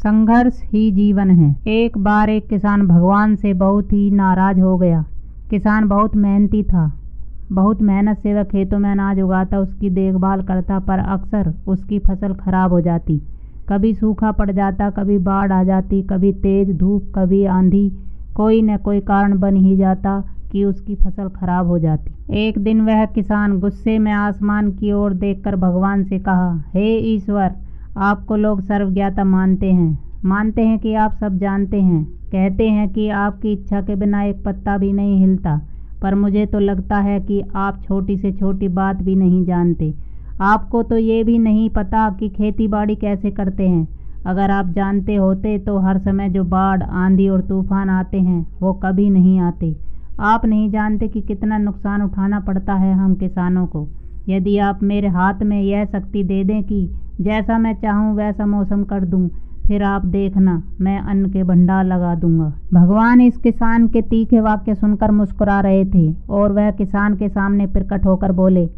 संघर्ष ही जीवन है। एक बार एक किसान भगवान से बहुत ही नाराज हो गया। किसान बहुत मेहनती था। बहुत मेहनत से वह खेतों में अनाज उगाता, उसकी देखभाल करता, पर अक्सर उसकी फसल खराब हो जाती। कभी सूखा पड़ जाता, कभी बाढ़ आ जाती, कभी तेज धूप, कभी आंधी। कोई न कोई कारण बन ही जाता कि उसकी फसल खराब हो जाती। एक दिन वह किसान गुस्से में आसमान की ओर देखकर भगवान से कहा, हे ईश्वर, आपको लोग सर्वज्ञाता मानते हैं कि आप सब जानते हैं। कहते हैं कि आपकी इच्छा के बिना एक पत्ता भी नहीं हिलता, पर मुझे तो लगता है कि आप छोटी से छोटी बात भी नहीं जानते। आपको तो ये भी नहीं पता कि खेती बाड़ी कैसे करते हैं। अगर आप जानते होते तो हर समय जो बाढ़, आंधी और तूफान आते हैं वो कभी नहीं आते। आप नहीं जानते कि कितना नुकसान उठाना पड़ता है हम किसानों को। यदि आप मेरे हाथ में यह शक्ति दे दें कि जैसा मैं चाहूँ वैसा मौसम कर दूँ, फिर आप देखना, मैं अन्न के भंडार लगा दूंगा। भगवान इस किसान के तीखे वाक्य सुनकर मुस्कुरा रहे थे और वह किसान के सामने प्रकट होकर बोले,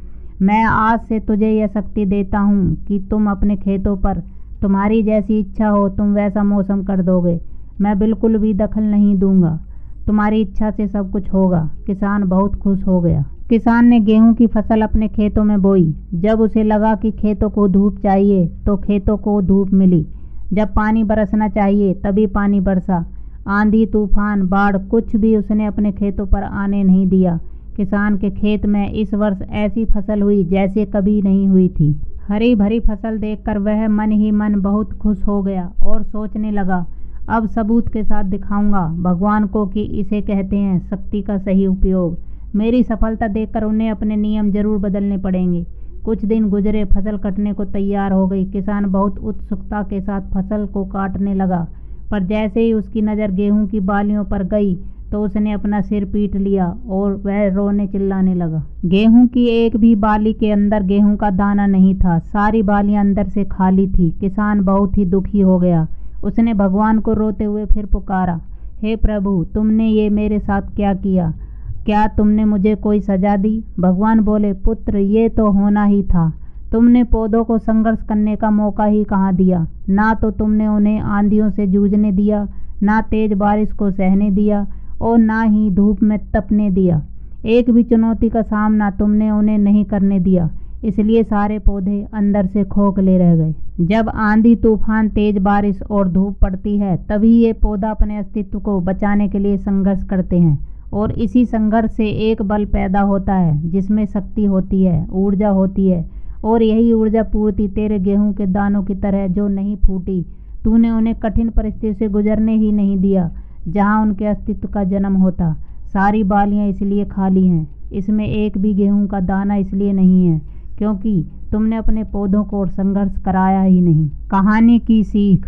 मैं आज से तुझे यह शक्ति देता हूँ कि तुम अपने खेतों पर तुम्हारी जैसी इच्छा हो तुम वैसा मौसम कर दोगे। मैं बिल्कुल भी दखल नहीं दूंगा। तुम्हारी इच्छा से सब कुछ होगा। किसान बहुत खुश हो गया। किसान ने गेहूं की फसल अपने खेतों में बोई। जब उसे लगा कि खेतों को धूप चाहिए तो खेतों को धूप मिली। जब पानी बरसना चाहिए तभी पानी बरसा। आंधी, तूफान, बाढ़ कुछ भी उसने अपने खेतों पर आने नहीं दिया। किसान के खेत में इस वर्ष ऐसी फसल हुई जैसे कभी नहीं हुई थी। हरी भरी फसल देखकर वह मन ही मन बहुत खुश हो गया और सोचने लगा, अब सबूत के साथ दिखाऊंगा भगवान को कि इसे कहते हैं शक्ति का सही उपयोग। मेरी सफलता देखकर उन्हें अपने नियम जरूर बदलने पड़ेंगे। कुछ दिन गुजरे, फसल कटने को तैयार हो गई। किसान बहुत उत्सुकता के साथ फसल को काटने लगा, पर जैसे ही उसकी नज़र गेहूं की बालियों पर गई तो उसने अपना सिर पीट लिया और वह रोने चिल्लाने लगा। गेहूं की एक भी बाली के अंदर गेहूं का दाना नहीं था। सारी बालियां अंदर से खाली थी। किसान बहुत ही दुखी हो गया। उसने भगवान को रोते हुए फिर पुकारा, हे प्रभु, तुमने ये मेरे साथ क्या किया? क्या तुमने मुझे कोई सजा दी? भगवान बोले, पुत्र, ये तो होना ही था। तुमने पौधों को संघर्ष करने का मौका ही कहाँ दिया। ना तो तुमने उन्हें आंधियों से जूझने दिया, ना तेज बारिश को सहने दिया और ना ही धूप में तपने दिया। एक भी चुनौती का सामना तुमने उन्हें नहीं करने दिया। इसलिए सारे पौधे अंदर से खोखले रह गए। जब आंधी, तूफान, तेज बारिश और धूप पड़ती है तभी ये पौधा अपने अस्तित्व को बचाने के लिए संघर्ष करते हैं और इसी संघर्ष से एक बल पैदा होता है जिसमें शक्ति होती है, ऊर्जा होती है। और यही ऊर्जा पूर्ति तेरे गेहूं के दानों की तरह जो नहीं फूटी। तूने उन्हें कठिन परिस्थिति से गुजरने ही नहीं दिया जहां उनके अस्तित्व का जन्म होता। सारी बालियां इसलिए खाली हैं, इसमें एक भी गेहूं का दाना इसलिए नहीं है क्योंकि तुमने अपने पौधों को संघर्ष कराया ही नहीं। कहानी की सीख।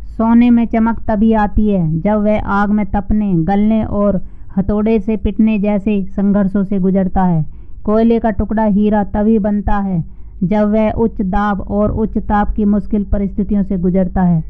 सोने में चमक तभी आती है जब वह आग में तपने, गलने और हथौड़े से पिटने जैसे संघर्षों से गुजरता है। कोयले का टुकड़ा हीरा तभी बनता है जब वह उच्च दाब और उच्च ताप की मुश्किल परिस्थितियों से गुजरता है।